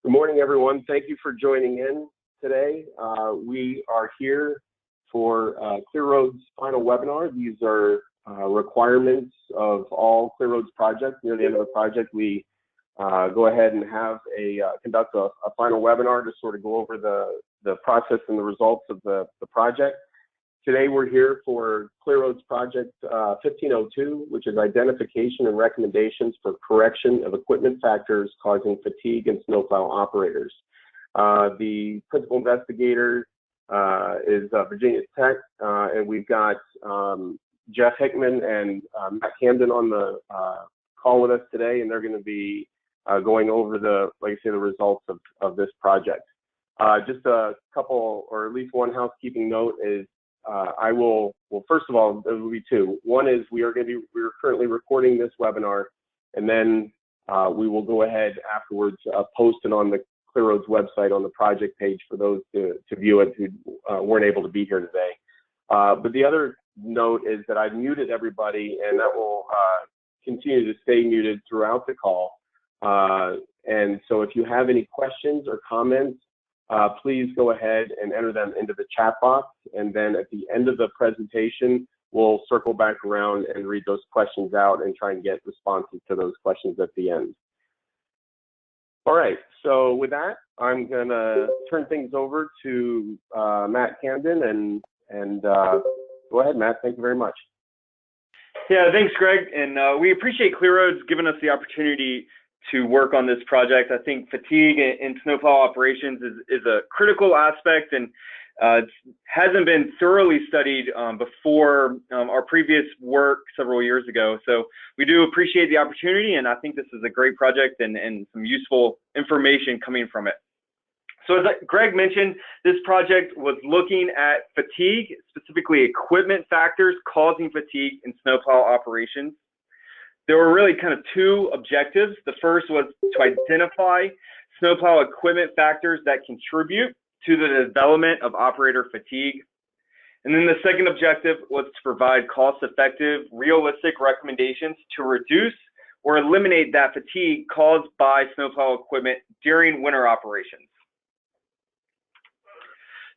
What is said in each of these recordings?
Good morning, everyone. Thank you for joining in today. We are here for ClearRoad's final webinar. These are requirements of all ClearRoad's projects. Near the end of the project, we go ahead and have conduct a final webinar to sort of go over the process and the results of the project. Today, we're here for ClearRoad's project 1502, which is identification and recommendations for correction of equipment factors causing fatigue in snowplow operators. The principal investigator is Virginia Tech, and we've got Jeff Hickman and Matt Camden on the call with us today, and they're going to be going over the results of this project. Just a couple, or at least one housekeeping note is first of all, there will be two. One is we're currently recording this webinar, and then we will go ahead afterwards, post it on the ClearRoad's website on the project page for those to view it who weren't able to be here today. But the other note is that I've muted everybody, and that will continue to stay muted throughout the call. And so if you have any questions or comments, please go ahead and enter them into the chat box, and then at the end of the presentation, we'll circle back around and read those questions out and try and get responses to those questions at the end. All right, so with that, I'm gonna turn things over to Matt Camden, and go ahead, Matt, thank you very much. Yeah, thanks, Greg, and we appreciate ClearRoad's giving us the opportunity to work on this project. I think fatigue in snowplow operations is a critical aspect, and it hasn't been thoroughly studied before our previous work several years ago. So we do appreciate the opportunity, and I think this is a great project and some useful information coming from it. So as Greg mentioned, this project was looking at fatigue, specifically equipment factors causing fatigue in snowplow operations. There were really kind of two objectives. The first was to identify snowplow equipment factors that contribute to the development of operator fatigue. And then the second objective was to provide cost-effective, realistic recommendations to reduce or eliminate that fatigue caused by snowplow equipment during winter operations.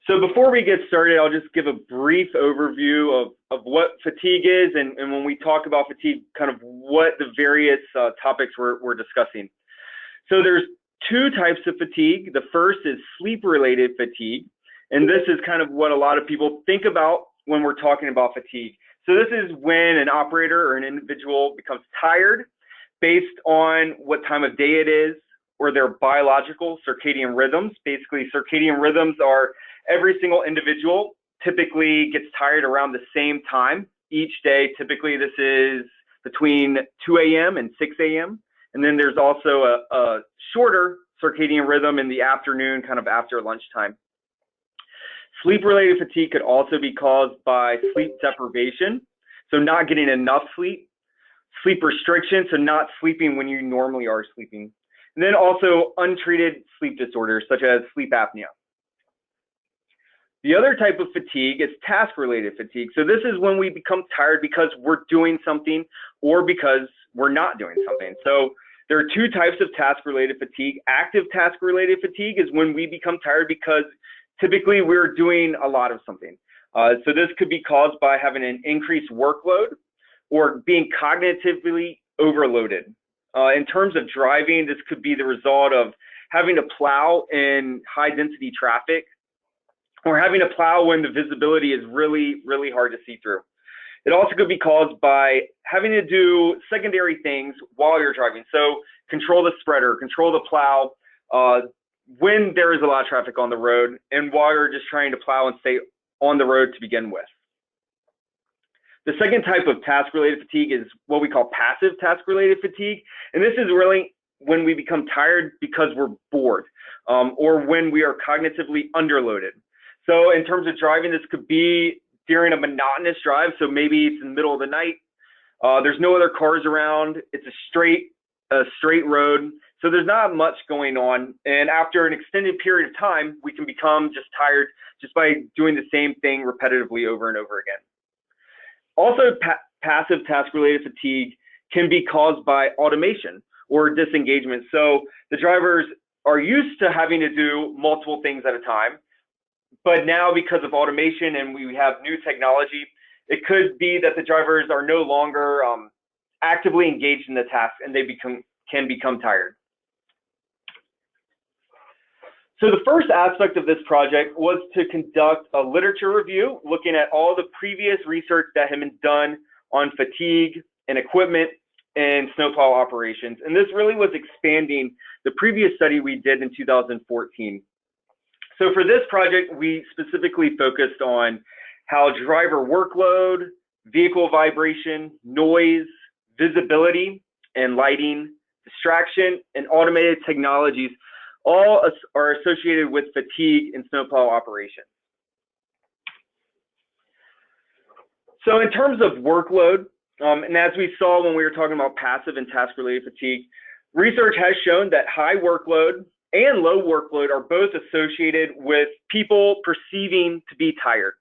So before we get started, I'll just give a brief overview of what fatigue is, and when we talk about fatigue, kind of what the various topics we're discussing. So there's two types of fatigue. The first is sleep-related fatigue, and this is kind of what a lot of people think about when we're talking about fatigue. So this is when an operator or an individual becomes tired based on what time of day it is or their biological circadian rhythms. Basically, circadian rhythms are every single individual typically gets tired around the same time each day. Typically, this is between 2 a.m. and 6 a.m. And then there's also a shorter circadian rhythm in the afternoon, kind of after lunchtime. Sleep-related fatigue could also be caused by sleep deprivation, so not getting enough sleep, sleep restriction, so not sleeping when you normally are sleeping, and then also untreated sleep disorders such as sleep apnea. The other type of fatigue is task-related fatigue. So this is when we become tired because we're doing something or because we're not doing something. So there are two types of task-related fatigue. Active task-related fatigue is when we become tired because typically we're doing a lot of something. So this could be caused by having an increased workload or being cognitively overloaded. In terms of driving, this could be the result of having to plow in high-density traffic, or having to plow when the visibility is really, really hard to see through. It also could be caused by having to do secondary things while you're driving. So control the spreader, control the plow when there is a lot of traffic on the road and while you're just trying to plow and stay on the road to begin with. The second type of task-related fatigue is what we call passive task-related fatigue. And this is really when we become tired because we're bored or when we are cognitively underloaded. So in terms of driving, this could be during a monotonous drive. So maybe it's in the middle of the night. There's no other cars around. It's a straight road. So there's not much going on. And after an extended period of time, we can become just tired just by doing the same thing repetitively over and over again. Also, passive task-related fatigue can be caused by automation or disengagement. So the driver's are used to having to do multiple things at a time, but now because of automation and we have new technology, it could be that the drivers are no longer actively engaged in the task and they can become tired. So the first aspect of this project was to conduct a literature review, looking at all the previous research that had been done on fatigue and equipment and snowplow operations. And this really was expanding the previous study we did in 2014. So for this project, we specifically focused on how driver workload, vehicle vibration, noise, visibility, and lighting, distraction, and automated technologies all are associated with fatigue in snowplow operations. So in terms of workload, and as we saw when we were talking about passive and task-related fatigue, research has shown that high workload and low workload are both associated with people perceiving to be tired.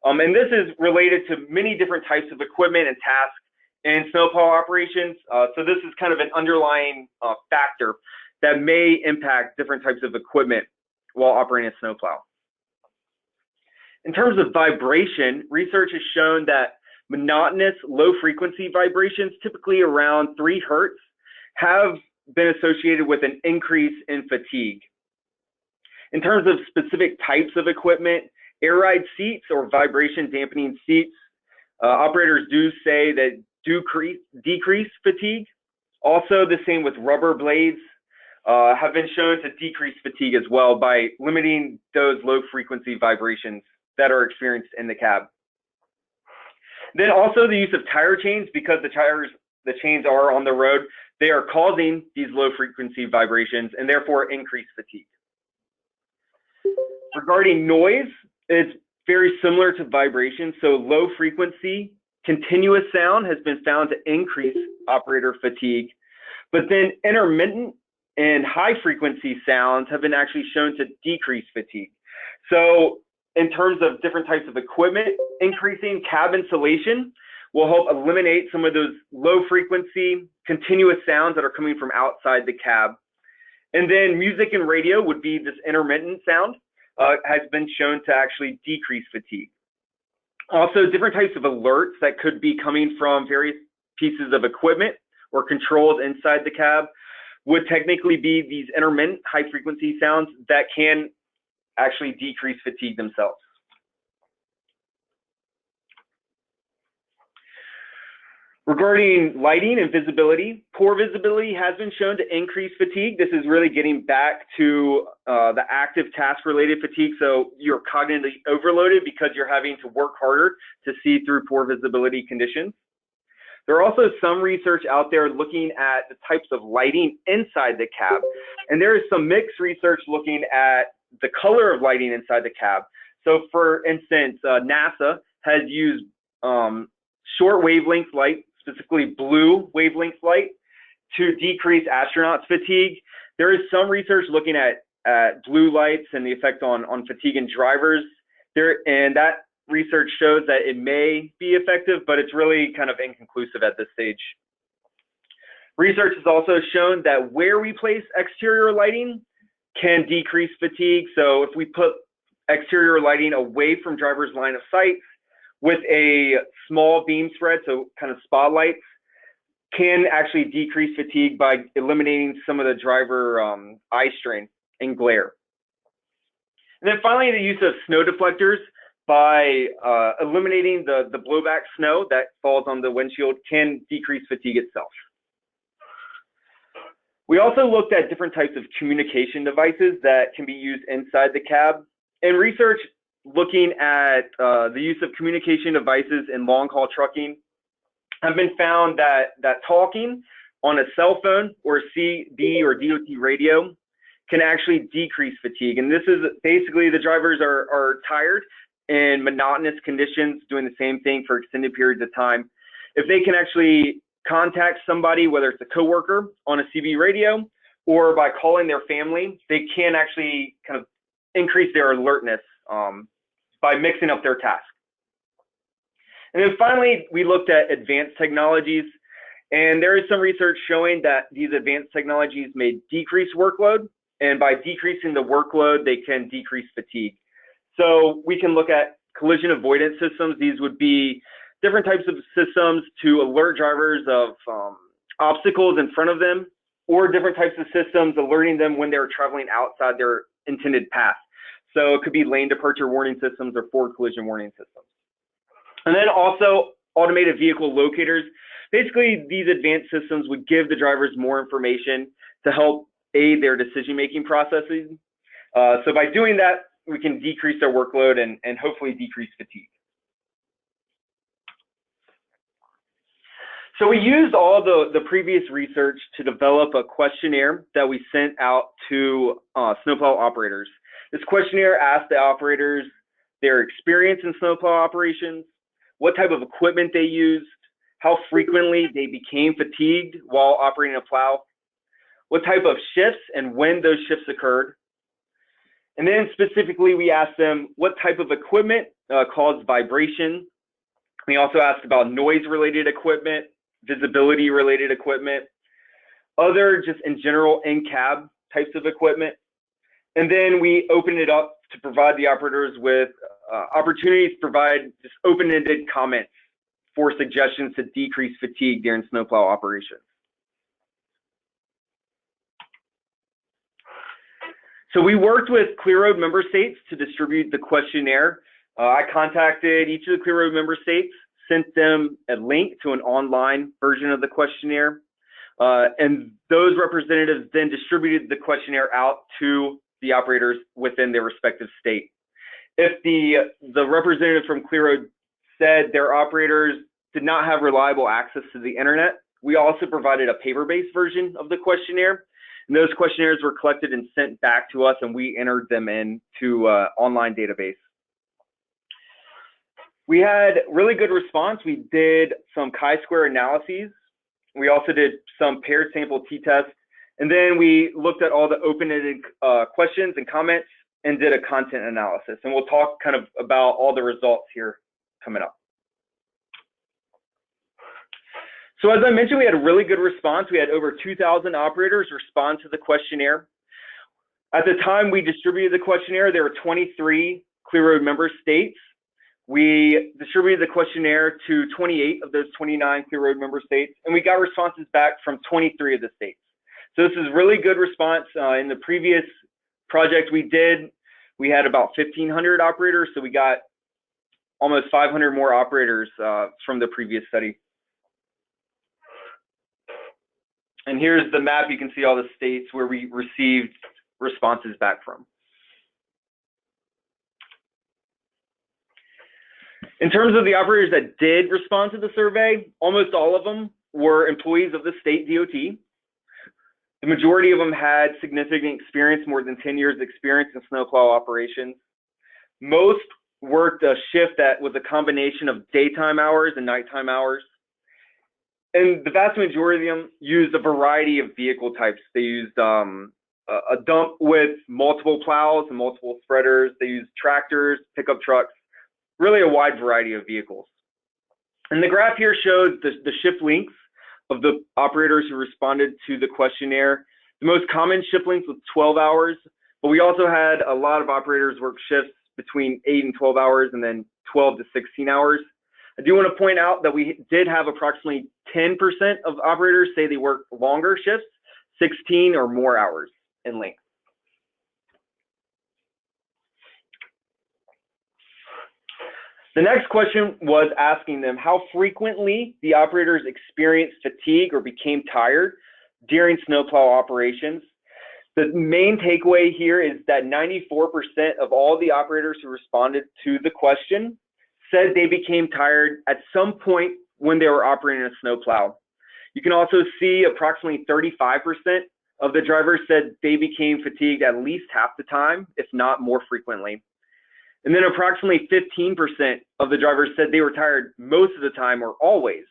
And this is related to many different types of equipment and tasks in snowplow operations. So this is kind of an underlying factor that may impact different types of equipment while operating a snowplow. In terms of vibration, research has shown that monotonous low-frequency vibrations, typically around 3 Hertz, have been associated with an increase in fatigue. In terms of specific types of equipment, air ride seats or vibration dampening seats, operators do say that decrease fatigue. Also, the same with rubber blades have been shown to decrease fatigue as well by limiting those low-frequency vibrations that are experienced in the cab. Then also the use of tire chains, because the chains are on the road, they are causing these low-frequency vibrations and therefore increase fatigue. Regarding noise, it's very similar to vibration. So low-frequency, continuous sound has been found to increase operator fatigue, but then intermittent and high-frequency sounds have been actually shown to decrease fatigue. So in terms of different types of equipment, increasing cab insulation will help eliminate some of those low-frequency, continuous sounds that are coming from outside the cab. And then music and radio would be this intermittent sound, has been shown to actually decrease fatigue. Also, different types of alerts that could be coming from various pieces of equipment or controls inside the cab would technically be these intermittent high-frequency sounds that can actually decrease fatigue themselves. Regarding lighting and visibility, poor visibility has been shown to increase fatigue. This is really getting back to the active task-related fatigue. So you're cognitively overloaded because you're having to work harder to see through poor visibility conditions. There are also some research out there looking at the types of lighting inside the cab. And there is some mixed research looking at the color of lighting inside the cab. So for instance, NASA has used short wavelength light, specifically blue wavelength light, to decrease astronauts' fatigue. There is some research looking at blue lights and the effect on fatigue in drivers. And that research shows that it may be effective, but it's really kind of inconclusive at this stage. Research has also shown that where we place exterior lighting can decrease fatigue. So if we put exterior lighting away from driver's line of sight with a small beam spread, so kind of spotlights, can actually decrease fatigue by eliminating some of the driver eye strain and glare. And then finally, the use of snow deflectors by eliminating the blowback snow that falls on the windshield can decrease fatigue itself. We also looked at different types of communication devices that can be used inside the cab. And research looking at the use of communication devices in long-haul trucking have been found that talking on a cell phone or CB or DOT radio can actually decrease fatigue. And this is basically the drivers are tired in monotonous conditions, doing the same thing for extended periods of time. If they can actually contact somebody, whether it's a coworker on a CB radio or by calling their family, they can actually kind of increase their alertness by mixing up their task. And then finally, we looked at advanced technologies, and there is some research showing that these advanced technologies may decrease workload and by decreasing the workload, they can decrease fatigue. So we can look at collision avoidance systems. These would be different types of systems to alert drivers of obstacles in front of them, or different types of systems alerting them when they're traveling outside their intended path. So it could be lane departure warning systems or forward collision warning systems. And then also automated vehicle locators. Basically, these advanced systems would give the drivers more information to help aid their decision-making processes. So by doing that, we can decrease their workload and hopefully decrease fatigue. So we used all the previous research to develop a questionnaire that we sent out to snowplow operators. This questionnaire asked the operators their experience in snowplow operations, what type of equipment they used, how frequently they became fatigued while operating a plow, what type of shifts and when those shifts occurred. And then specifically, we asked them what type of equipment caused vibration. We also asked about noise-related equipment, visibility-related equipment, other just in general in-cab types of equipment. And then we opened it up to provide the operators with opportunities to provide just open-ended comments for suggestions to decrease fatigue during snowplow operations. So we worked with ClearRoad member states to distribute the questionnaire. I contacted each of the ClearRoad member states, sent them a link to an online version of the questionnaire, and those representatives then distributed the questionnaire out to the operators within their respective state. If the representative from ClearRoad said their operators did not have reliable access to the internet, we also provided a paper-based version of the questionnaire. And those questionnaires were collected and sent back to us, and we entered them into an online database. We had really good response. We did some chi-square analyses. We also did some paired sample t-tests. And then we looked at all the open-ended questions and comments and did a content analysis. And we'll talk kind of about all the results here coming up. So as I mentioned, we had a really good response. We had over 2,000 operators respond to the questionnaire. At the time we distributed the questionnaire, there were 23 ClearRoad member states. We distributed the questionnaire to 28 of those 29 ClearRoad member states, and we got responses back from 23 of the states. So this is really good response. In the previous project we had about 1,500 operators, so we got almost 500 more operators from the previous study. And here's the map. You can see all the states where we received responses back from. In terms of the operators that did respond to the survey, almost all of them were employees of the state DOT. The majority of them had significant experience, more than 10 years experience in snowplow operations. Most worked a shift that was a combination of daytime hours and nighttime hours. And the vast majority of them used a variety of vehicle types. They used a dump with multiple plows and multiple spreaders. They used tractors, pickup trucks, really a wide variety of vehicles. And the graph here shows the shift lengths of the operators who responded to the questionnaire. The most common shift length was 12 hours, but we also had a lot of operators work shifts between 8 and 12 hours and then 12 to 16 hours. I do want to point out that we did have approximately 10% of operators say they work longer shifts, 16 or more hours in length. The next question was asking them how frequently the operators experienced fatigue or became tired during snowplow operations. The main takeaway here is that 94% of all the operators who responded to the question said they became tired at some point when they were operating a snowplow. You can also see approximately 35% of the drivers said they became fatigued at least half the time, if not more frequently. And then approximately 15% of the drivers said they were tired most of the time or always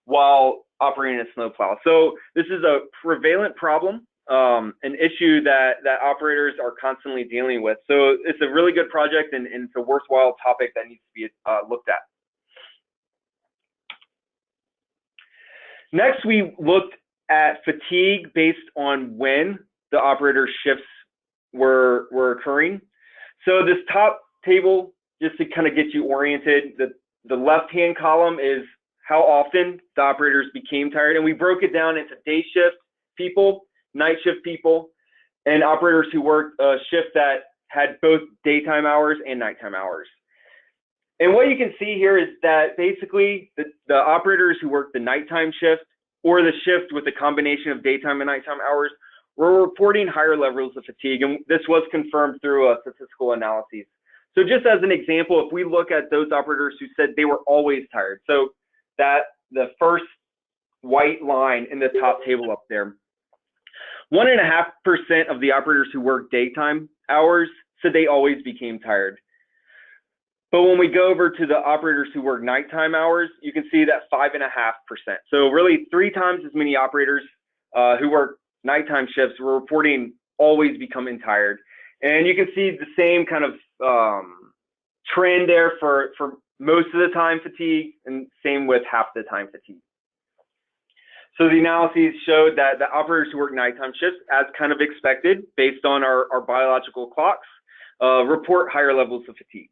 while operating a snowplow. So this is a prevalent problem, an issue that operators are constantly dealing with. So it's a really good project and it's a worthwhile topic that needs to be looked at. Next, we looked at fatigue based on when the operator shifts were occurring. So this top table, just to kind of get you oriented, the left-hand column is how often the operators became tired, and we broke it down into day shift people, night shift people, and operators who worked a shift that had both daytime hours and nighttime hours. And what you can see here is that basically the operators who worked the nighttime shift or the shift with a combination of daytime and nighttime hours were reporting higher levels of fatigue, and this was confirmed through statistical analyses. So just as an example, if we look at those operators who said they were always tired, so that the first white line in the top table up there, 1.5% of the operators who worked daytime hours said they always became tired. But when we go over to the operators who work nighttime hours, you can see that 5.5%. So really 3 times as many operators who work nighttime shifts were reporting always becoming tired. And you can see the same kind of trend there for most of the time fatigue, and same with half the time fatigue. So the analyses showed that the operators who work nighttime shifts, as kind of expected, based on our biological clocks, report higher levels of fatigue.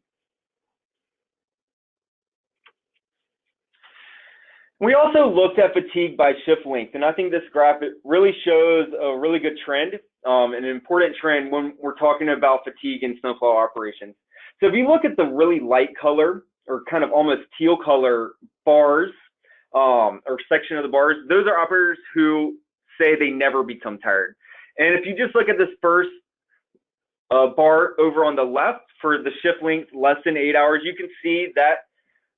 We also looked at fatigue by shift length, and I think this graph really shows a really good trend, an important trend when we're talking about fatigue in snowplow operations. So if you look at the really light color, or kind of almost teal color bars, or section of the bars, those are operators who say they never become tired. And if you just look at this first bar over on the left for the shift length less than 8 hours, you can see that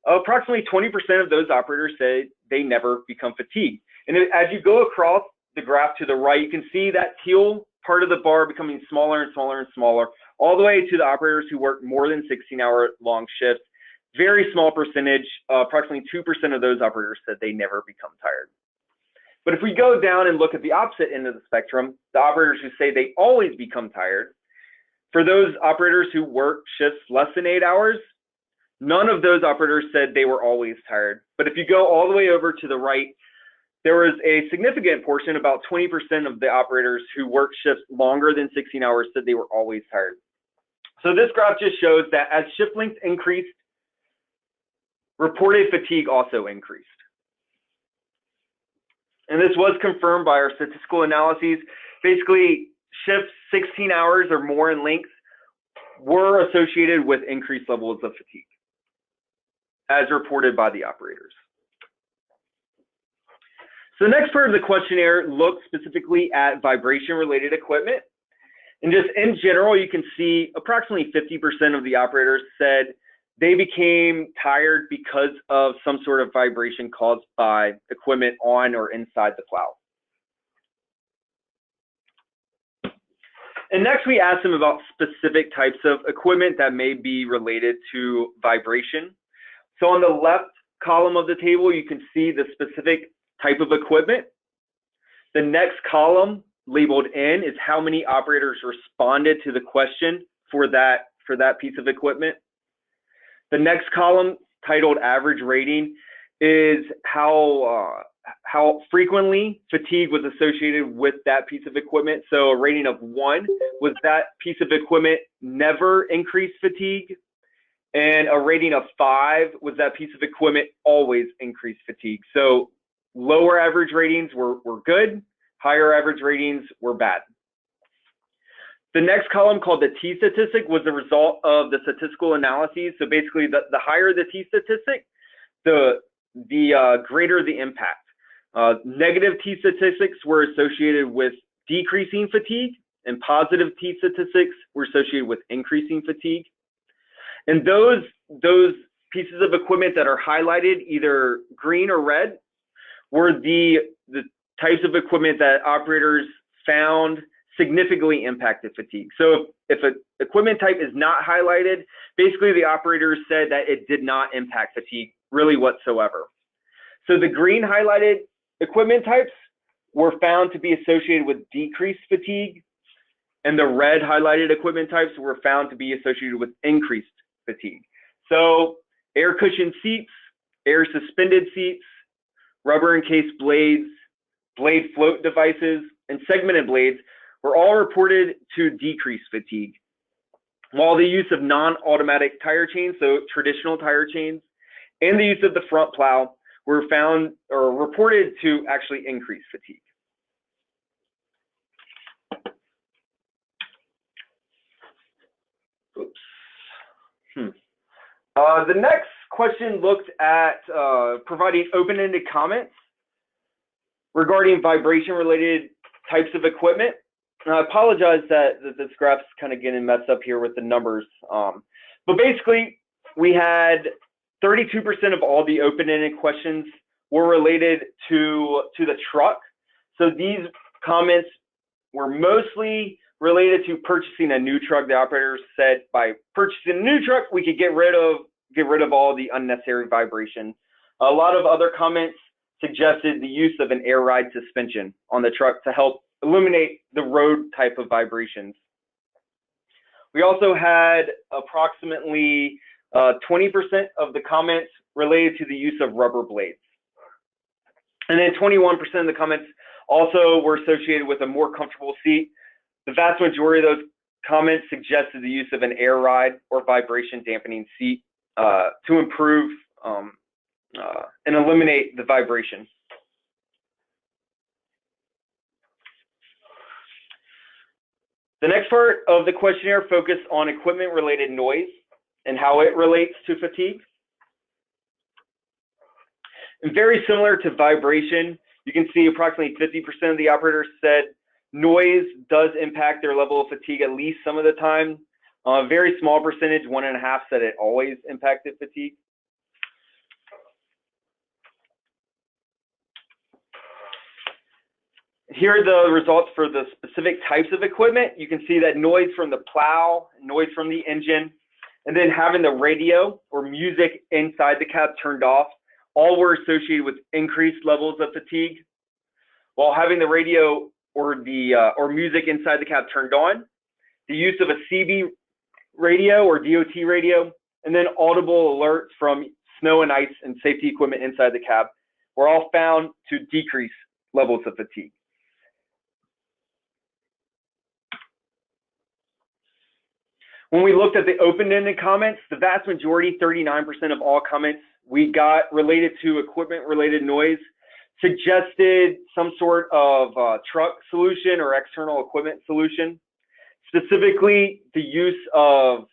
approximately 20% of those operators say they never become fatigued. And as you go across the graph to the right, you can see that teal part of the bar becoming smaller and smaller and smaller, all the way to the operators who work more than 16-hour long shifts. Very small percentage, approximately 2% of those operators said they never become tired. But if we go down and look at the opposite end of the spectrum, the operators who say they always become tired, for those operators who work shifts less than 8 hours, none of those operators said they were always tired. But if you go all the way over to the right, there was a significant portion, about 20% of the operators who worked shifts longer than 16 hours said they were always tired. So this graph just shows that as shift length increased, reported fatigue also increased. And this was confirmed by our statistical analyses. Basically, shifts 16 hours or more in length were associated with increased levels of fatigue, as reported by the operators. So the next part of the questionnaire looks specifically at vibration-related equipment. And just in general, you can see approximately 50% of the operators said they became tired because of some sort of vibration caused by equipment on or inside the plow. And next, we asked them about specific types of equipment that may be related to vibration. So on the left column of the table, you can see the specific type of equipment. The next column labeled N is how many operators responded to the question for that piece of equipment. The next column, titled average rating, is how frequently fatigue was associated with that piece of equipment. So a rating of 1 was that piece of equipment never increased fatigue, and a rating of 5 was that piece of equipment always increased fatigue. So lower average ratings were good, higher average ratings were bad. The next column, called the T statistic, was the result of the statistical analyses. So basically, the higher the T statistic, the greater the impact. Negative T statistics were associated with decreasing fatigue, and positive T statistics were associated with increasing fatigue. And those pieces of equipment that are highlighted, either green or red, were the types of equipment that operators found significantly impacted fatigue. So if an equipment type is not highlighted, basically the operators said that it did not impact fatigue really whatsoever. So the green highlighted equipment types were found to be associated with decreased fatigue, and the red highlighted equipment types were found to be associated with increased fatigue. So air cushioned seats, air suspended seats, rubber encased blades, blade float devices, and segmented blades were all reported to decrease fatigue, while the use of non-automatic tire chains, so traditional tire chains, and the use of the front plow were found or reported to actually increase fatigue. Oops. The next question looked at providing open-ended comments regarding vibration-related types of equipment. And I apologize that this graph's kind of getting messed up here with the numbers. But basically, we had 32% of all the open-ended questions were related to the truck. So these comments were mostly related to purchasing a new truck. The operators said by purchasing a new truck, we could get rid of all the unnecessary vibration. A lot of other comments suggested the use of an air ride suspension on the truck to help eliminate the road type of vibrations. We also had approximately 20% of the comments related to the use of rubber blades. And then 21% of the comments also were associated with a more comfortable seat. The vast majority of those comments suggested the use of an air ride or vibration dampening seat to improve and eliminate the vibration. The next part of the questionnaire focused on equipment-related noise and how it relates to fatigue. And very similar to vibration, you can see approximately 50% of the operators said noise does impact their level of fatigue at least some of the time. A very small percentage, 1.5%, said it always impacted fatigue. Here are the results for the specific types of equipment. You can see that noise from the plow, noise from the engine, and then having the radio or music inside the cab turned off, all were associated with increased levels of fatigue. While having the radio or music inside the cab turned on, the use of a CB radio or DOT radio, and then audible alerts from snow and ice and safety equipment inside the cab were all found to decrease levels of fatigue. When we looked at the open-ended comments, the vast majority, 39% of all comments we got related to equipment-related noise, suggested some sort of truck solution or external equipment solution, specifically the use of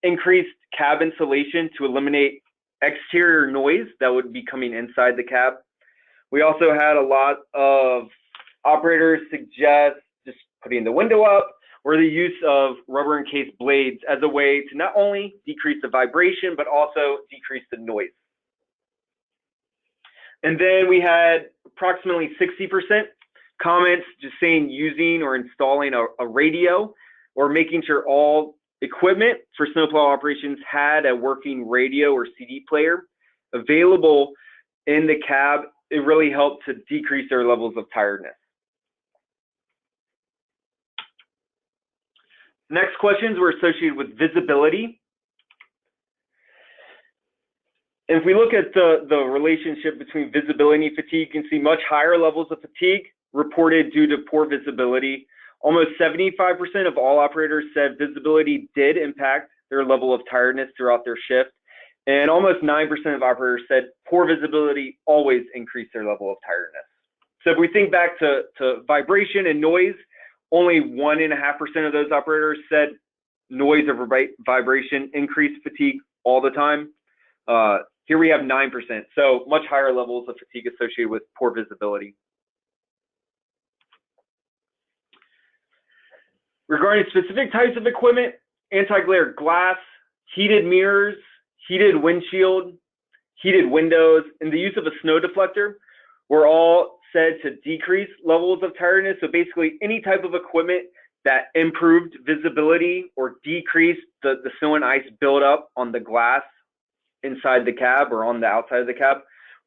increased cab insulation to eliminate exterior noise that would be coming inside the cab. We also had a lot of operators suggest just putting the window up, or the use of rubber encased blades as a way to not only decrease the vibration, but also decrease the noise. And then we had approximately 60% comments just saying using or installing a radio or making sure all equipment for snowplow operations had a working radio or CD player available in the cab. It really helped to decrease their levels of tiredness. Next questions were associated with visibility. If we look at the relationship between visibility and fatigue, you can see much higher levels of fatigue reported due to poor visibility. Almost 75% of all operators said visibility did impact their level of tiredness throughout their shift. And almost 9% of operators said poor visibility always increased their level of tiredness. So if we think back to vibration and noise, only 1.5% of those operators said noise or vibration increased fatigue all the time. Here we have 9%, so much higher levels of fatigue associated with poor visibility. Regarding specific types of equipment, anti-glare glass, heated mirrors, heated windshield, heated windows, and the use of a snow deflector were all said to decrease levels of tiredness. So basically any type of equipment that improved visibility or decreased the snow and ice buildup on the glass inside the cab or on the outside of the cab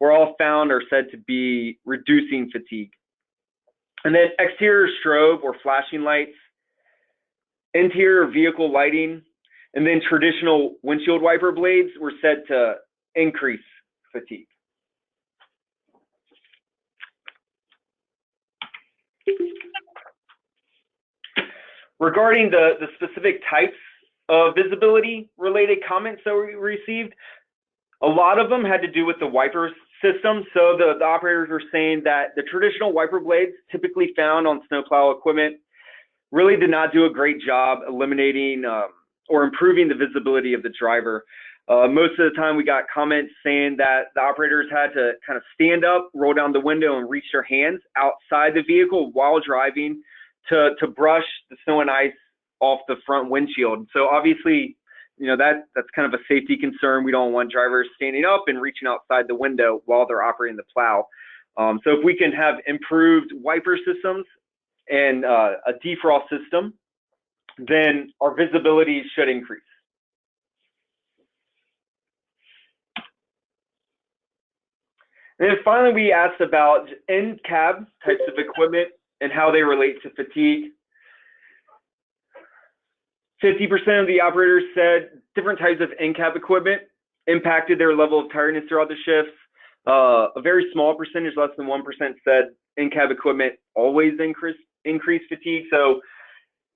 were all found or said to be reducing fatigue. And then exterior strobe or flashing lights, interior vehicle lighting, and then traditional windshield wiper blades were said to increase fatigue. Regarding the specific types of visibility related comments that we received, a lot of them had to do with the wiper system. So the operators were saying that the traditional wiper blades typically found on snowplow equipment really did not do a great job eliminating or improving the visibility of the driver. Most of the time we got comments saying that the operators had to kind of stand up, roll down the window, and reach their hands outside the vehicle while driving to brush the snow and ice off the front windshield. So obviously, you know, that's kind of a safety concern. We don't want drivers standing up and reaching outside the window while they're operating the plow. So if we can have improved wiper systems and a defrost system, then our visibility should increase. And then finally, we asked about in-cab types of equipment and how they relate to fatigue. 50% of the operators said different types of in-cab equipment impacted their level of tiredness throughout the shifts. A very small percentage, less than 1%, said in-cab equipment always increased fatigue. So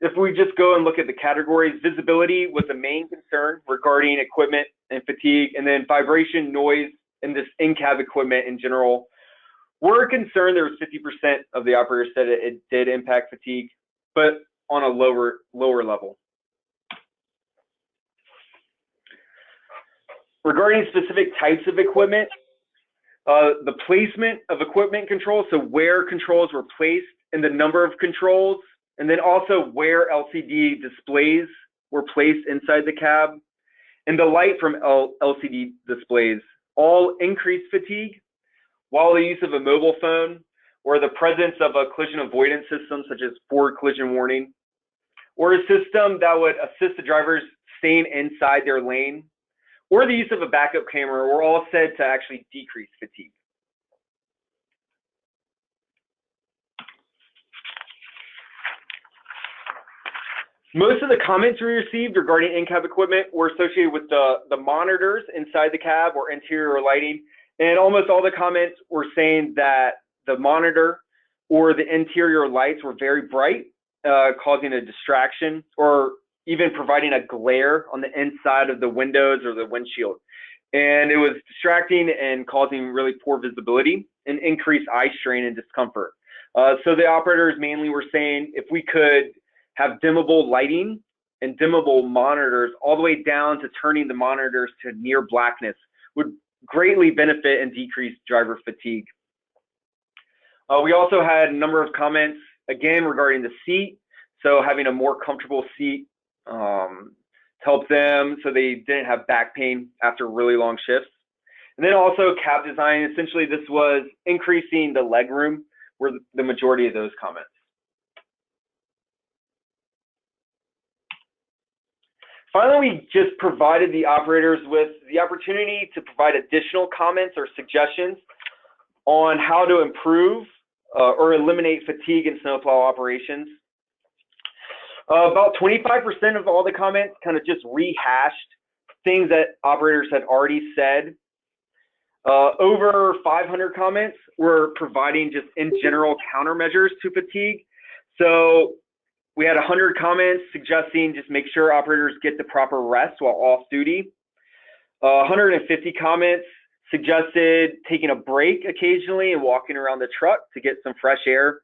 if we just go and look at the categories, visibility was the main concern regarding equipment and fatigue, and then vibration, noise, and this in-cab equipment in general were concerned. There was 50% of the operators said it did impact fatigue, but on a lower level. Regarding specific types of equipment, the placement of equipment controls, so where controls were placed and the number of controls, and then also where LCD displays were placed inside the cab, and the light from LCD displays all increased fatigue, while the use of a mobile phone or the presence of a collision avoidance system such as forward collision warning, or a system that would assist the drivers staying inside their lane, or the use of a backup camera were all said to actually decrease fatigue. Most of the comments we received regarding in-cab equipment were associated with the monitors inside the cab or interior lighting, and almost all the comments were saying that the monitor or the interior lights were very bright, causing a distraction or even providing a glare on the inside of the windows or the windshield. And it was distracting and causing really poor visibility and increased eye strain and discomfort. So the operators mainly were saying if we could have dimmable lighting and dimmable monitors all the way down to turning the monitors to near blackness would greatly benefit and decrease driver fatigue. We also had a number of comments, again, regarding the seat. So having a more comfortable seat helped them so they didn't have back pain after really long shifts. And then also cab design, essentially this was increasing the leg room, were the majority of those comments. Finally, we just provided the operators with the opportunity to provide additional comments or suggestions on how to improve or eliminate fatigue in snowplow operations. About 25% of all the comments kind of just rehashed things that operators had already said. Over 500 comments were providing just in general countermeasures to fatigue. So we had 100 comments suggesting just make sure operators get the proper rest while off duty. 150 comments suggested taking a break occasionally and walking around the truck to get some fresh air.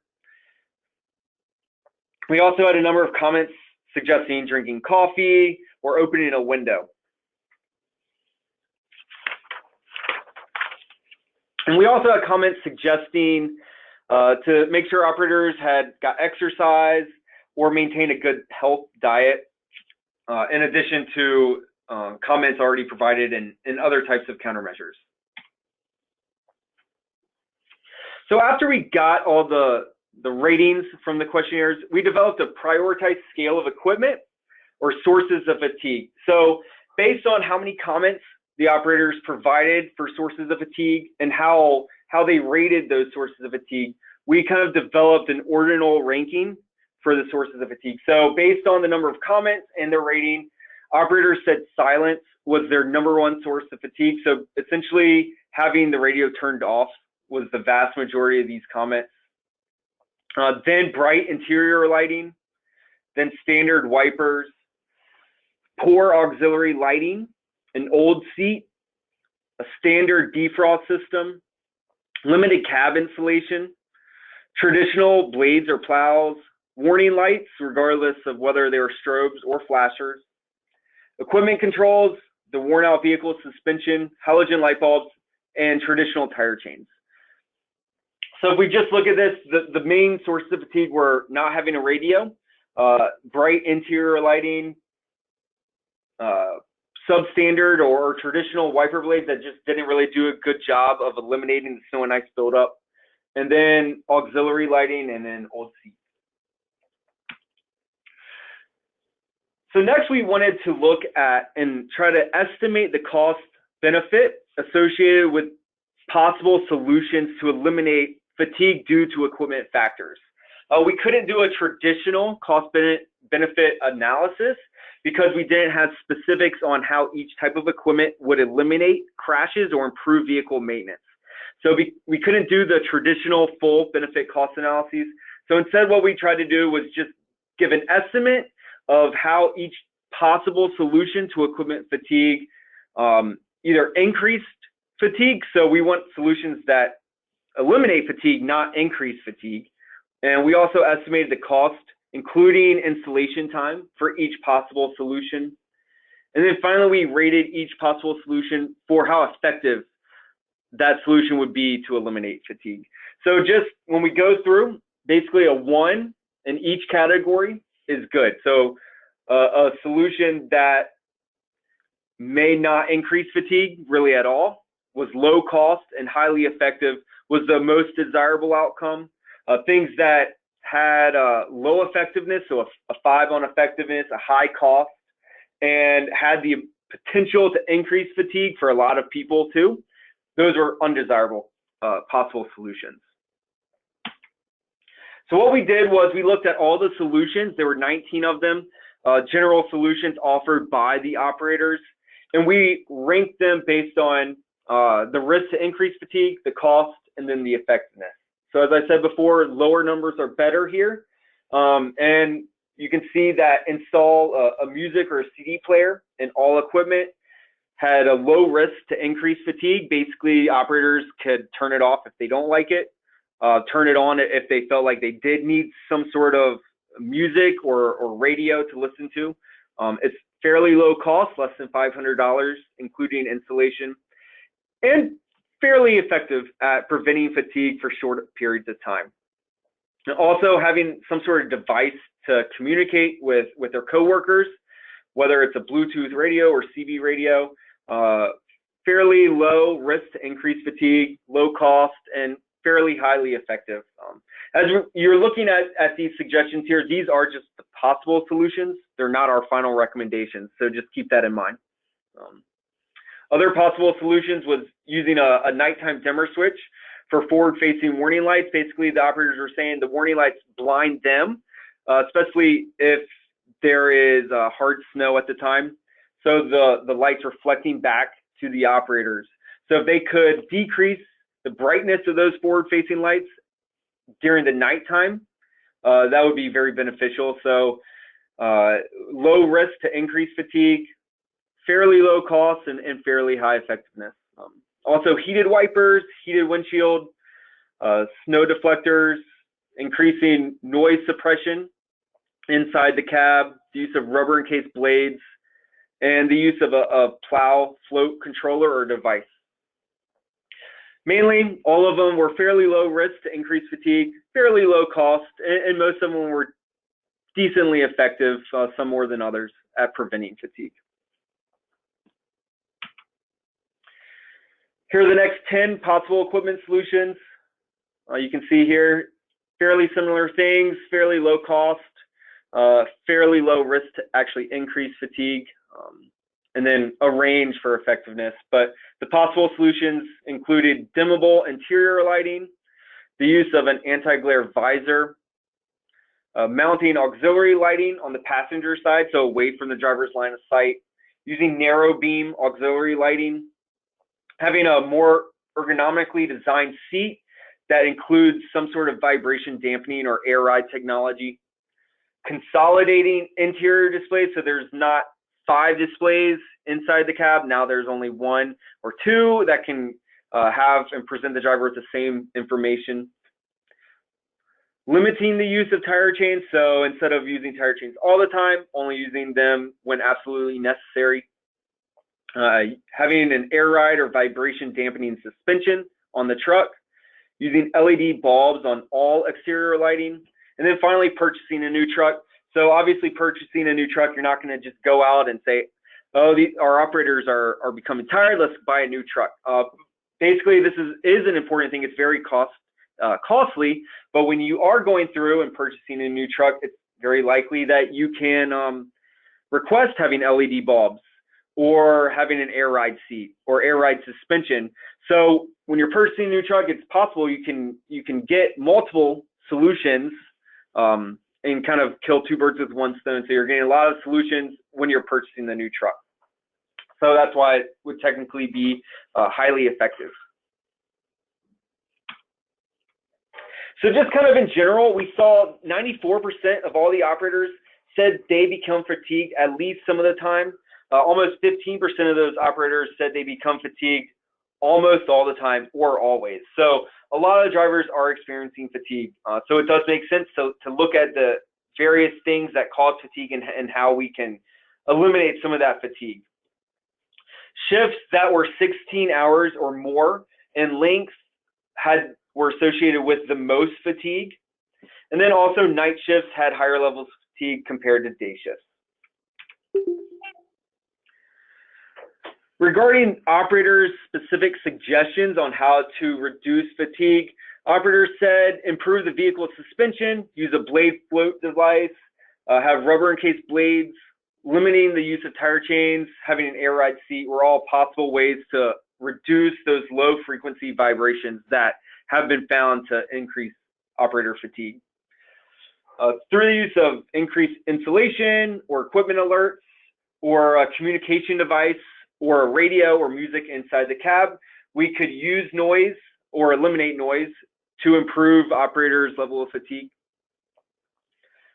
We also had a number of comments suggesting drinking coffee or opening a window. And we also had comments suggesting to make sure operators had got exercise or maintain a good health diet, in addition to comments already provided in other types of countermeasures. So after we got all the ratings from the questionnaires, we developed a prioritized scale of equipment or sources of fatigue. So based on how many comments the operators provided for sources of fatigue and how they rated those sources of fatigue, we kind of developed an ordinal ranking for the sources of fatigue. So based on the number of comments and their rating, operators said silence was their #1 source of fatigue. So essentially having the radio turned off was the vast majority of these comments. Then bright interior lighting, then standard wipers, poor auxiliary lighting, an old seat, a standard defrost system, limited cab insulation, traditional blades or plows, warning lights, regardless of whether they were strobes or flashers, equipment controls, the worn out vehicle suspension, halogen light bulbs, and traditional tire chains. So if we just look at this, the main sources of fatigue were not having a radio, bright interior lighting, substandard or traditional wiper blades that just didn't really do a good job of eliminating the snow and ice buildup, and then auxiliary lighting, and then old seats. So next we wanted to look at and try to estimate the cost benefit associated with possible solutions to eliminate fatigue due to equipment factors. We couldn't do a traditional cost benefit analysis because we didn't have specifics on how each type of equipment would eliminate crashes or improve vehicle maintenance. So we couldn't do the traditional full benefit cost analyses. So instead what we tried to do was just give an estimate of how each possible solution to equipment fatigue either increased fatigue. So we want solutions that eliminate fatigue, not increase fatigue. And we also estimated the cost, including installation time for each possible solution. And then finally, we rated each possible solution for how effective that solution would be to eliminate fatigue. So just when we go through, basically a 1 in each category is good. So a solution that may not increase fatigue really at all, was low cost and highly effective, was the most desirable outcome. Things that had low effectiveness, so a 5 on effectiveness, a high cost, and had the potential to increase fatigue for a lot of people too, those were undesirable possible solutions. So what we did was we looked at all the solutions. There were 19 of them, general solutions offered by the operators, and we ranked them based on the risk to increase fatigue, the cost, and then the effectiveness. So as I said before, lower numbers are better here. And you can see that install a music or a CD player in all equipment had a low risk to increase fatigue. Basically, operators could turn it off if they don't like it, turn it on if they felt like they did need some sort of music or radio to listen to. It's fairly low cost, less than $500, including installation, and fairly effective at preventing fatigue for short periods of time. And also having some sort of device to communicate with their coworkers, whether it's a Bluetooth radio or CB radio, fairly low risk to increase fatigue, low cost, and fairly highly effective. As you're looking at these suggestions here, these are just the possible solutions. They're not our final recommendations, so just keep that in mind. Other possible solutions was using a nighttime dimmer switch for forward-facing warning lights. Basically, the operators were saying the warning lights blind them, especially if there is hard snow at the time. So the lights reflecting back to the operators. So if they could decrease the brightness of those forward-facing lights during the nighttime, that would be very beneficial. So low risk to increase fatigue, fairly low cost, and fairly high effectiveness. Also heated wipers, heated windshield, snow deflectors, increasing noise suppression inside the cab, the use of rubber encased blades, and the use of a plow float controller or device. Mainly, all of them were fairly low risk to increase fatigue, fairly low cost, and most of them were decently effective, some more than others, at preventing fatigue. Here are the next 10 possible equipment solutions. You can see here, fairly similar things, fairly low cost, fairly low risk to actually increase fatigue, and then a range for effectiveness. But the possible solutions included dimmable interior lighting, the use of an anti-glare visor, mounting auxiliary lighting on the passenger side, so away from the driver's line of sight, using narrow beam auxiliary lighting, having a more ergonomically designed seat that includes some sort of vibration dampening or air ride technology, consolidating interior displays, so there's not 5 displays inside the cab. Now there's only 1 or 2 that can have and present the driver with the same information. Limiting the use of tire chains, so instead of using tire chains all the time, only using them when absolutely necessary. Having an air ride or vibration dampening suspension on the truck. Using LED bulbs on all exterior lighting. And then finally, purchasing a new truck. So obviously, purchasing a new truck, you're not going to just go out and say, oh, our operators are becoming tired, let's buy a new truck. Basically, this is an important thing. It's very costly, but when you are going through and purchasing a new truck, it's very likely that you can request having LED bulbs or having an air ride seat or air ride suspension. So when you're purchasing a new truck, it's possible you can get multiple solutions and kind of kill 2 birds with 1 stone. So you're getting a lot of solutions when you're purchasing the new truck. So that's why it would technically be highly effective. So just kind of in general, we saw 94% of all the operators said they become fatigued at least some of the time. Almost 15% of those operators said they become fatigued almost all the time or always. So a lot of drivers are experiencing fatigue. So it does make sense to look at the various things that cause fatigue and how we can eliminate some of that fatigue. Shifts that were 16 hours or more in length were associated with the most fatigue. And then also night shifts had higher levels of fatigue compared to day shifts. Regarding operators' specific suggestions on how to reduce fatigue, operators said improve the vehicle suspension, use a blade float device, have rubber encased blades, limiting the use of tire chains, having an air ride seat were all possible ways to reduce those low frequency vibrations that have been found to increase operator fatigue. Through the use of increased insulation or equipment alerts or a communication device or a radio or music inside the cab, we could use noise or eliminate noise to improve operators' level of fatigue.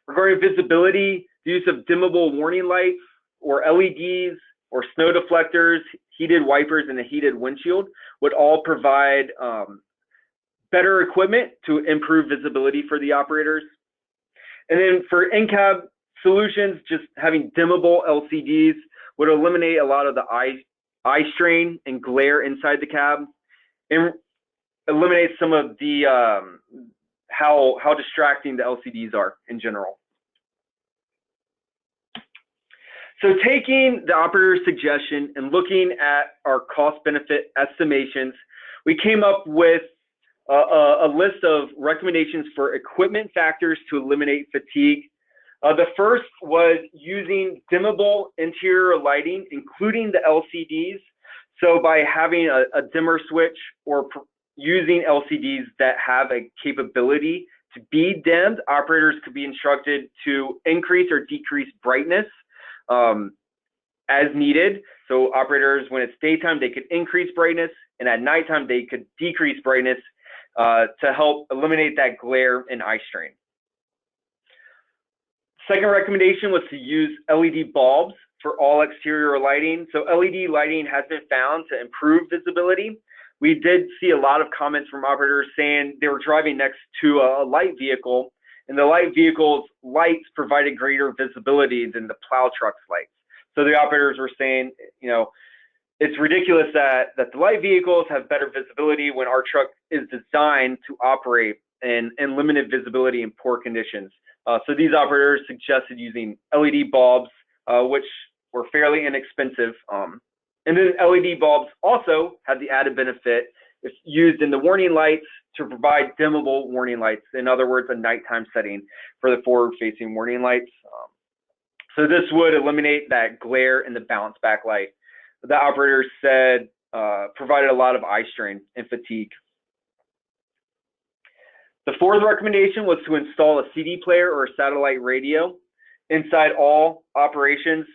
Regarding visibility, the use of dimmable warning lights or LEDs or snow deflectors, heated wipers, and a heated windshield would all provide better equipment to improve visibility for the operators. And then for in-cab solutions, just having dimmable LCDs would eliminate a lot of the eye strain and glare inside the cab and eliminate some of the how distracting the LCDs are in general. So taking the operator's suggestion and looking at our cost-benefit estimations, we came up with a list of recommendations for equipment factors to eliminate fatigue. The first was using dimmable interior lighting, including the LCDs. So by having a dimmer switch or using LCDs that have a capability to be dimmed, operators could be instructed to increase or decrease brightness as needed. So operators, when it's daytime, they could increase brightness, and at nighttime, they could decrease brightness to help eliminate that glare and eye strain. Second recommendation was to use LED bulbs for all exterior lighting. So LED lighting has been found to improve visibility. We did see a lot of comments from operators saying they were driving next to a light vehicle, and the light vehicle's lights provided greater visibility than the plow truck's lights. So the operators were saying, you know, it's ridiculous that the light vehicles have better visibility when our truck is designed to operate in limited visibility in poor conditions. So these operators suggested using LED bulbs, which were fairly inexpensive. And then LED bulbs also have the added benefit, if used in the warning lights, to provide dimmable warning lights. In other words, a nighttime setting for the forward-facing warning lights. So this would eliminate that glare and the bounce back light. The operators said provided a lot of eye strain and fatigue. The fourth recommendation was to install a CD player or a satellite radio inside all operations.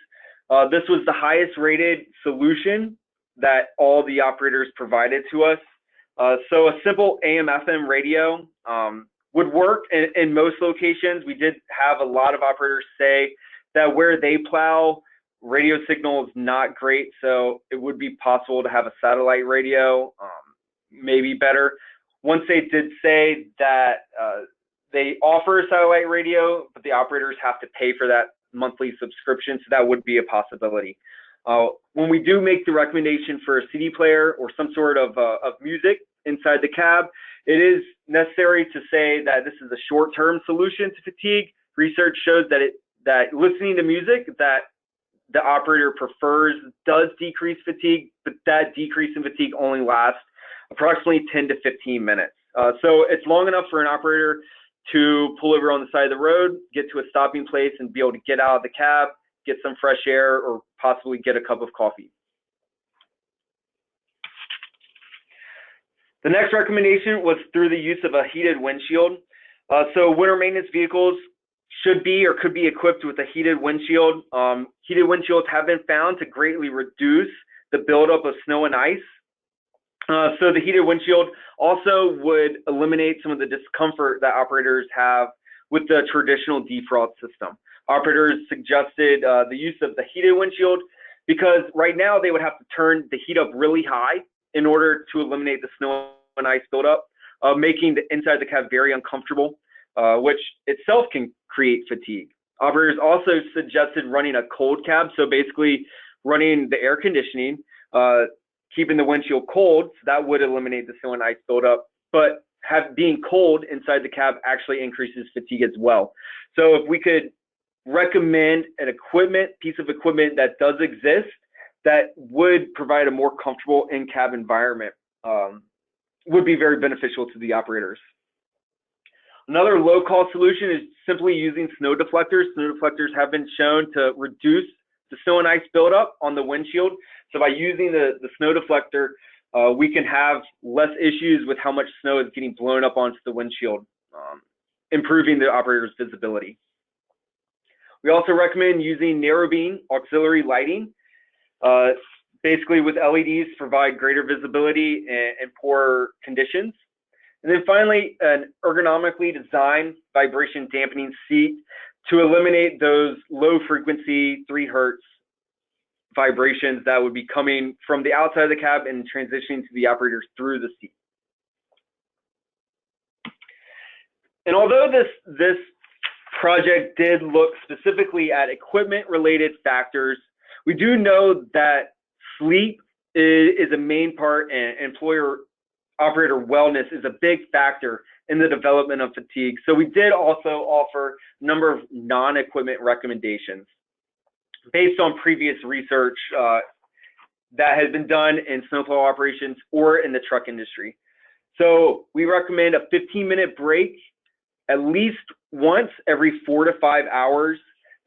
This was the highest rated solution that all the operators provided to us. So a simple AM/FM radio would work in most locations. We did have a lot of operators say that where they plow, radio signal is not great, so it would be possible to have a satellite radio, maybe better. Once they did say that they offer a satellite radio, but the operators have to pay for that monthly subscription, so that would be a possibility. When we do make the recommendation for a CD player or some sort of music inside the cab, it is necessary to say that this is a short-term solution to fatigue. Research shows that listening to music that the operator prefers does decrease fatigue, but that decrease in fatigue only lasts approximately 10 to 15 minutes. So it's long enough for an operator to pull over on the side of the road, get to a stopping place, and be able to get out of the cab, get some fresh air, or possibly get a cup of coffee. The next recommendation was through the use of a heated windshield. So winter maintenance vehicles should be or could be equipped with a heated windshield. Heated windshields have been found to greatly reduce the buildup of snow and ice. So the heated windshield also would eliminate some of the discomfort that operators have with the traditional defrost system. Operators suggested the use of the heated windshield because right now they would have to turn the heat up really high in order to eliminate the snow and ice buildup, making the inside of the cab very uncomfortable, which itself can create fatigue. Operators also suggested running a cold cab, so basically running the air conditioning, keeping the windshield cold, so that would eliminate the snow and ice buildup, but being cold inside the cab actually increases fatigue as well. So if we could recommend an piece of equipment that does exist that would provide a more comfortable in-cab environment, would be very beneficial to the operators. Another low-cost solution is simply using snow deflectors. Snow deflectors have been shown to reduce the snow and ice buildup on the windshield. So by using the snow deflector, we can have less issues with how much snow is getting blown up onto the windshield, improving the operator's visibility. We also recommend using narrow beam auxiliary lighting, basically with LEDs to provide greater visibility in poor conditions. And then finally, an ergonomically designed vibration dampening seat to eliminate those low frequency 3 hertz vibrations that would be coming from the outside of the cab and transitioning to the operators through the seat. And although this project did look specifically at equipment related factors, we do know that sleep is a main part, and employer operator wellness is a big factor in the development of fatigue. So we did also offer a number of non-equipment recommendations based on previous research that has been done in snowplow operations or in the truck industry. So we recommend a 15-minute break at least once every 4 to 5 hours.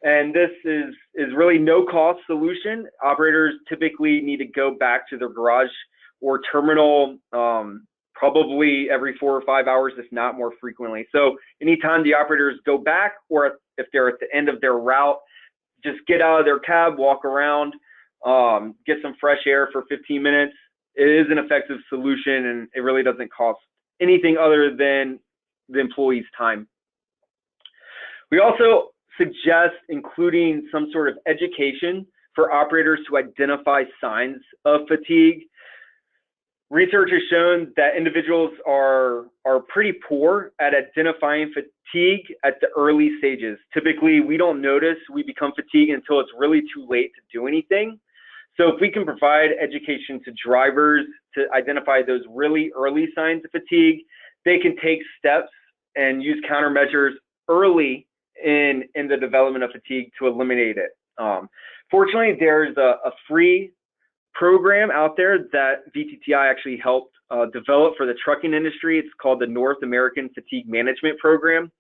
And this is really no cost solution. Operators typically need to go back to their garage or terminal probably every 4 or 5 hours, if not more frequently. So anytime the operators go back, or if they're at the end of their route, just get out of their cab, walk around, get some fresh air for 15 minutes. It is an effective solution, and it really doesn't cost anything other than the employee's time. We also suggest including some sort of education for operators to identify signs of fatigue. Research has shown that individuals are pretty poor at identifying fatigue at the early stages. Typically, we don't notice we become fatigued until it's really too late to do anything. So if we can provide education to drivers to identify those really early signs of fatigue, they can take steps and use countermeasures early in the development of fatigue to eliminate it. Fortunately, there's a free program out there that VTTI actually helped develop for the trucking industry. It's called the North American Fatigue Management Program,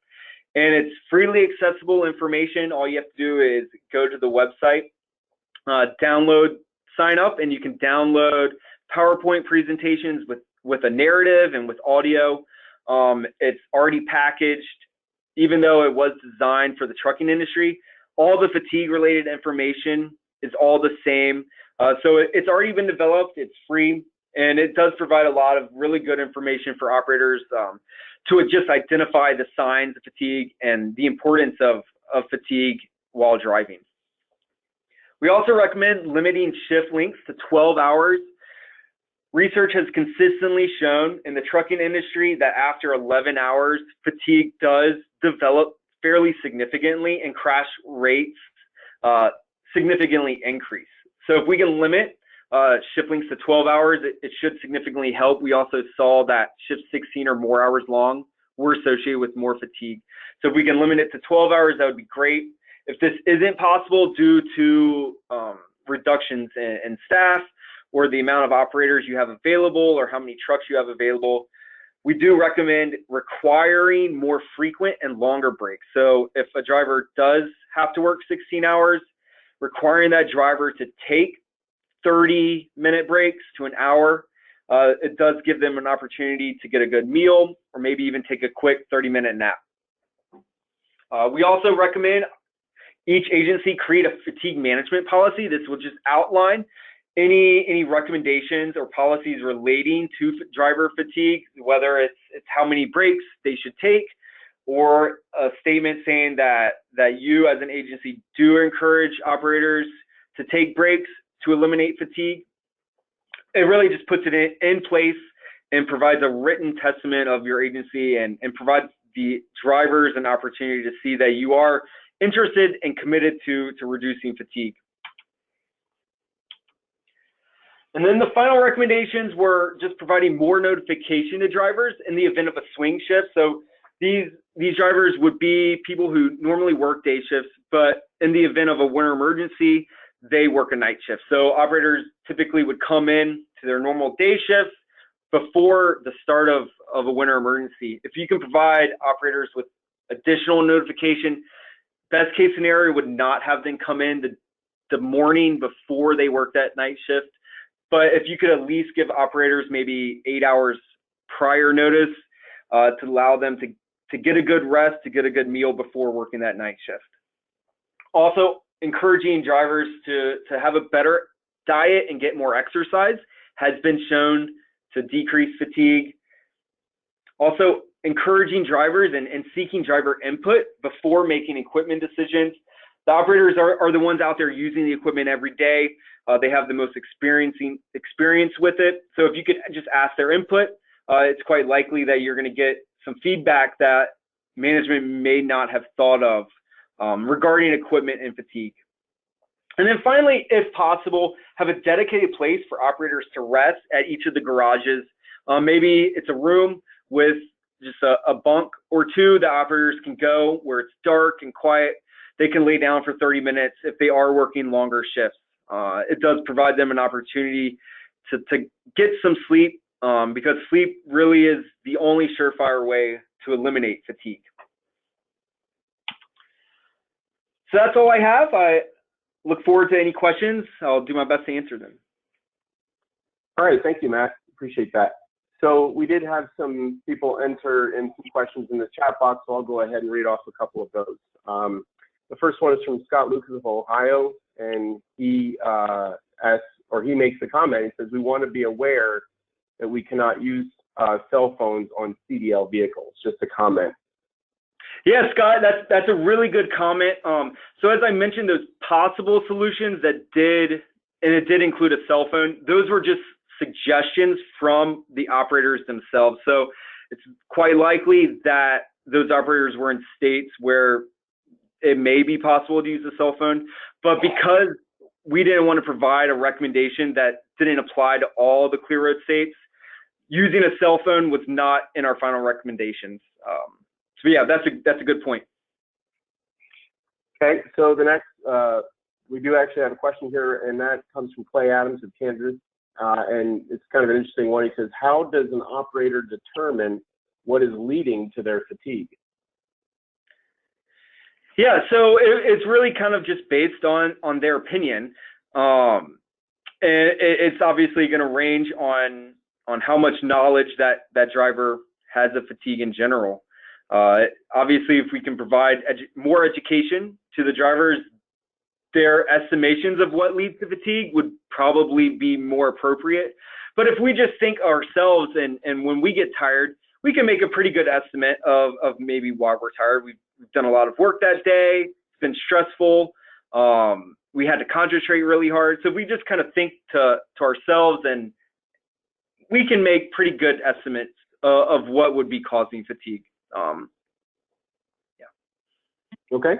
and it's freely accessible information. All you have to do is go to the website, sign up, and you can download PowerPoint presentations with a narrative and with audio. It's already packaged, even though it was designed for the trucking industry. All the fatigue related information is all the same. So it's already been developed. It's free. and it does provide a lot of really good information for operators to just identify the signs of fatigue and the importance of fatigue while driving. We also recommend limiting shift lengths to 12 hours. Research has consistently shown in the trucking industry that after 11 hours, fatigue does develop fairly significantly and crash rates significantly increase. So if we can limit shift lengths to 12 hours, it should significantly help. We also saw that shifts 16 or more hours long were associated with more fatigue. So if we can limit it to 12 hours, that would be great. If this isn't possible due to reductions in staff or the amount of operators you have available or how many trucks you have available, we do recommend requiring more frequent and longer breaks. So if a driver does have to work 16 hours, requiring that driver to take 30-minute breaks to an hour, it does give them an opportunity to get a good meal or maybe even take a quick 30-minute nap. We also recommend each agency create a fatigue management policy. This will just outline any recommendations or policies relating to driver fatigue, whether it's how many breaks they should take, or a statement saying that you as an agency do encourage operators to take breaks to eliminate fatigue. It really just puts it in place and provides a written testament of your agency and provides the drivers an opportunity to see that you are interested and committed to reducing fatigue. And then the final recommendations were just providing more notification to drivers in the event of a swing shift. So these drivers would be people who normally work day shifts, but in the event of a winter emergency, they work a night shift. So operators typically would come in to their normal day shifts before the start of a winter emergency. If you can provide operators with additional notification, best case scenario would not have them come in the morning before they work that night shift. But if you could at least give operators maybe 8 hours prior notice to allow them to get a good rest, to get a good meal before working that night shift. Also, encouraging drivers to have a better diet and get more exercise has been shown to decrease fatigue. Also, encouraging drivers and seeking driver input before making equipment decisions. The operators are the ones out there using the equipment every day. They have the most experience with it. So if you could just ask their input, it's quite likely that you're going to get some feedback that management may not have thought of regarding equipment and fatigue. And then finally, if possible, have a dedicated place for operators to rest at each of the garages. Maybe it's a room with just a bunk or two that operators can go where it's dark and quiet. They can lay down for 30 minutes if they are working longer shifts. It does provide them an opportunity to get some sleep because sleep really is the only surefire way to eliminate fatigue. So that's all I have. I look forward to any questions. I'll do my best to answer them. All right, thank you, Matt. Appreciate that. So we did have some people enter in some questions in the chat box, so I'll go ahead and read off a couple of those. The first one is from Scott Lucas of Ohio, and he makes the comment. He says, we want to be aware that we cannot use cell phones on CDL vehicles. Just a comment. Yeah, Scott, that's a really good comment. So as I mentioned, those possible solutions that it did include a cell phone, those were just suggestions from the operators themselves. So it's quite likely that those operators were in states where it may be possible to use a cell phone, but because we didn't want to provide a recommendation that didn't apply to all the clear road states, using a cell phone was not in our final recommendations. So yeah, that's a good point. Okay, so the next, we do actually have a question here, and that comes from Clay Adams of Kansas, and it's kind of an interesting one. He says, how does an operator determine what is leading to their fatigue? Yeah, so it's really kind of just based on their opinion. And it's obviously going to range on how much knowledge that driver has of fatigue in general. Obviously, if we can provide more education to the drivers, their estimations of what leads to fatigue would probably be more appropriate. But if we just think ourselves and when we get tired, we can make a pretty good estimate of maybe why we're tired. We've done a lot of work that day. It's been stressful. We had to concentrate really hard. So we just kind of think to ourselves, and we can make pretty good estimates of what would be causing fatigue. Yeah. Okay.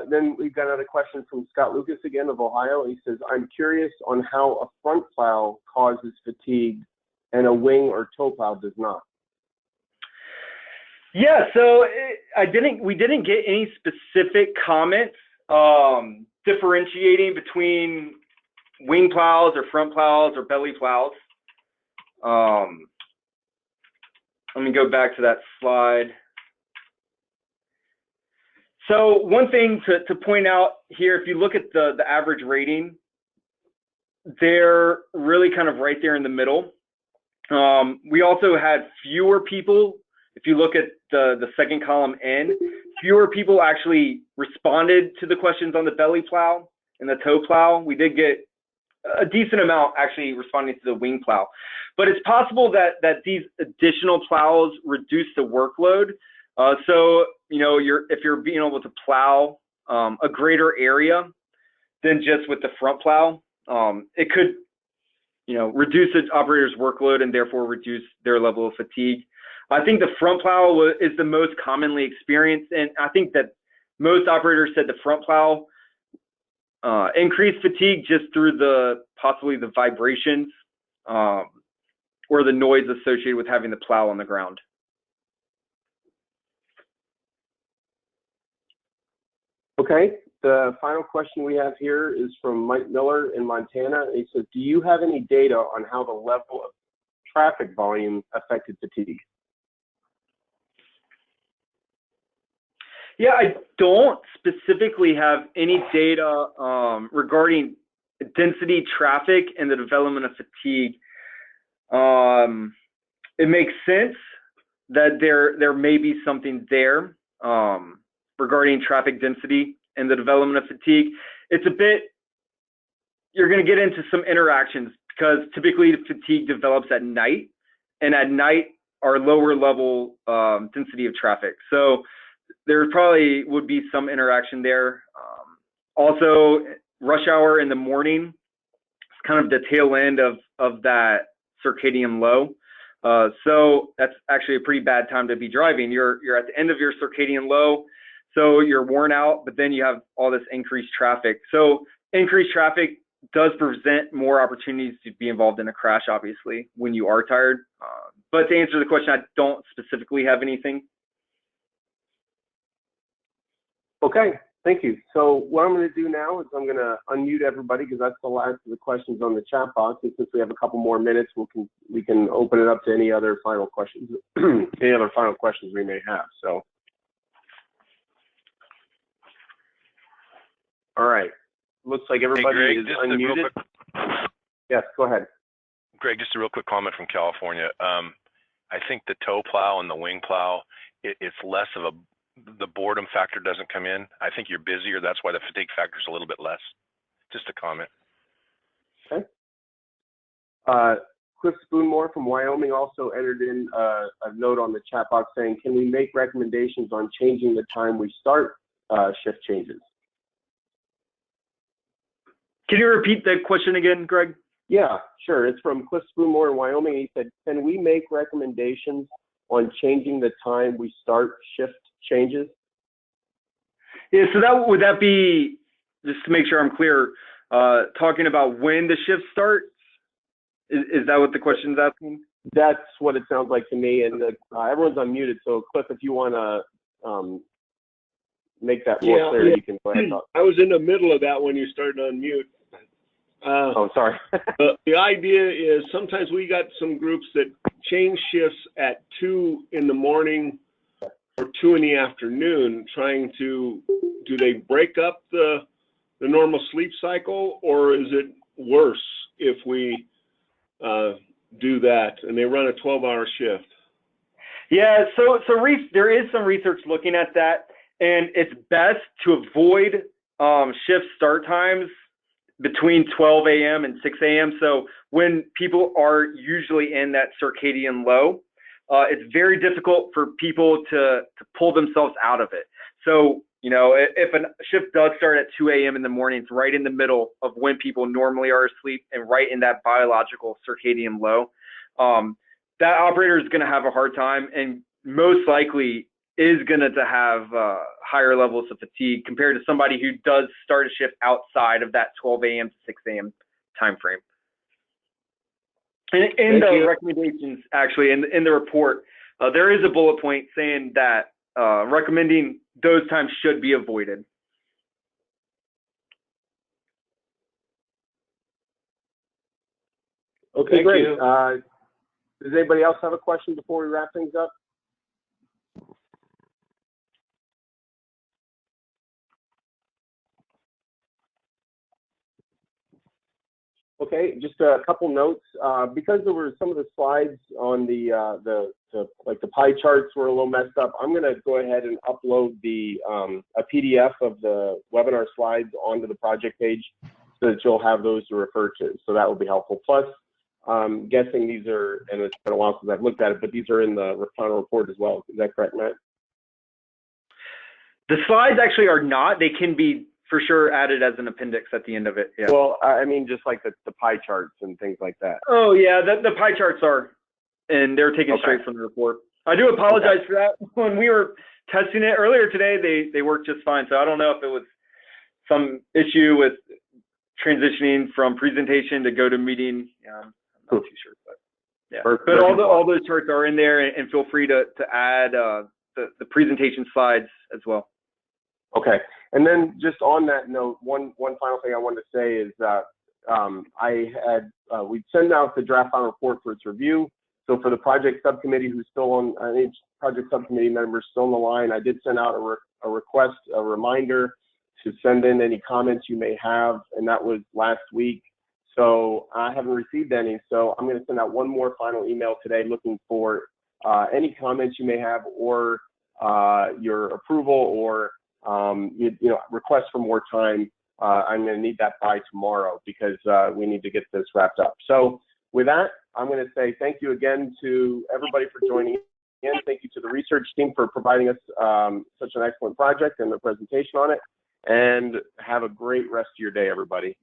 Then we've got another question from Scott Lucas again of Ohio. He says, I'm curious on how a front plow causes fatigue and a wing or tow plow does not. Yeah, so we didn't get any specific comments differentiating between wing plows or front plows or belly plows. Let me go back to that slide. So one thing to point out here, if you look at the average rating, they're really kind of right there in the middle. We also had fewer people. If you look at the second column N, fewer people actually responded to the questions on the belly plow and the tow plow. We did get a decent amount actually responding to the wing plow. But it's possible that these additional plows reduce the workload. So, you know, if you're being able to plow a greater area than just with the front plow, it could, you know, reduce the operator's workload and therefore reduce their level of fatigue. I think the front plow is the most commonly experienced, and I think that most operators said the front plow increased fatigue just through possibly the vibrations or the noise associated with having the plow on the ground. Okay, the final question we have here is from Mike Miller in Montana. He says, do you have any data on how the level of traffic volume affected fatigue? Yeah, I don't specifically have any data regarding density, traffic, and the development of fatigue. It makes sense that there may be something there regarding traffic density and the development of fatigue. It's a bit, you're going to get into some interactions because typically the fatigue develops at night, and at night are lower level density of traffic. So there probably would be some interaction there. Also, rush hour in the morning is kind of the tail end of that circadian low. So that's actually a pretty bad time to be driving. You're at the end of your circadian low, so you're worn out, but then you have all this increased traffic. So increased traffic does present more opportunities to be involved in a crash, obviously, when you are tired. But to answer the question, I don't specifically have anything. Okay, thank you. So what I'm going to do now is I'm going to unmute everybody because that's the last of the questions on the chat box. And since we have a couple more minutes, we can open it up to any other final questions, any other final questions we may have. So, all right. Looks like everybody Greg, is unmuted. Yes, go ahead. Greg, just a real quick comment from California. I think the tow plow and the wing plow, it's less of the boredom factor doesn't come in. I think you're busier. That's why the fatigue factor is a little bit less. Just a comment. Okay. Cliff Spoonmore from Wyoming also entered in a note on the chat box saying, can we make recommendations on changing the time we start shift changes? Can you repeat that question again, Greg? Yeah, sure. It's from Cliff Spoonmore in Wyoming. He said, can we make recommendations on changing the time we start shift changes? Yeah, so would that be, just to make sure I'm clear, talking about when the shift starts? Is that what the question's asking? That's what it sounds like to me. And everyone's unmuted, so Cliff, if you want to make that more clear, you can go ahead and talk. I was in the middle of that when you started to unmute. Oh, sorry. The idea is sometimes we got some groups that change shifts at 2 in the morning or 2 in the afternoon, trying to, do they break up the normal sleep cycle, or is it worse if we do that and they run a 12-hour shift? Yeah, so there is some research looking at that, and it's best to avoid shift start times between 12 a.m. and 6 a.m. So when people are usually in that circadian low, it's very difficult for people to pull themselves out of it. So, you know, if a shift does start at 2 a.m. in the morning, it's right in the middle of when people normally are asleep and right in that biological circadian low. That operator is going to have a hard time and most likely is going to have higher levels of fatigue compared to somebody who does start a shift outside of that 12 a.m. to 6 a.m. time frame. And in the recommendations, actually, in the report, there is a bullet point saying that recommending those times should be avoided. Okay, great. Does anybody else have a question before we wrap things up? Okay, just a couple notes. Because there were some of the slides on the pie charts were a little messed up, I'm going to go ahead and upload a PDF of the webinar slides onto the project page so that you'll have those to refer to. So that will be helpful. Plus, I'm guessing these are, and it's been a while since I've looked at it, but these are in the final report as well. Is that correct, Matt? The slides actually are not. They can be for sure added as an appendix at the end of it. Yeah. Well, I mean, just like the pie charts and things like that. Oh yeah, the pie charts are, and they're taken straight from the report. I do apologize for that. When we were testing it earlier today, they worked just fine. So I don't know if it was some issue with transitioning from presentation to GoToMeeting. I'm not too sure, but yeah. But all those charts are in there, and feel free to add the presentation slides as well. Okay, and then just on that note, one final thing I wanted to say is that we'd send out the draft final report for its review. So for the project subcommittee who's still on, each project subcommittee member still on the line, I did send out a request, a reminder to send in any comments you may have, and that was last week. So I haven't received any, so I'm going to send out one more final email today looking for any comments you may have, or your approval, or request for more time. I'm going to need that by tomorrow because we need to get this wrapped up. So with that, I'm going to say thank you again to everybody for joining in. Thank you to the research team for providing us such an excellent project and the presentation on it. And have a great rest of your day, everybody.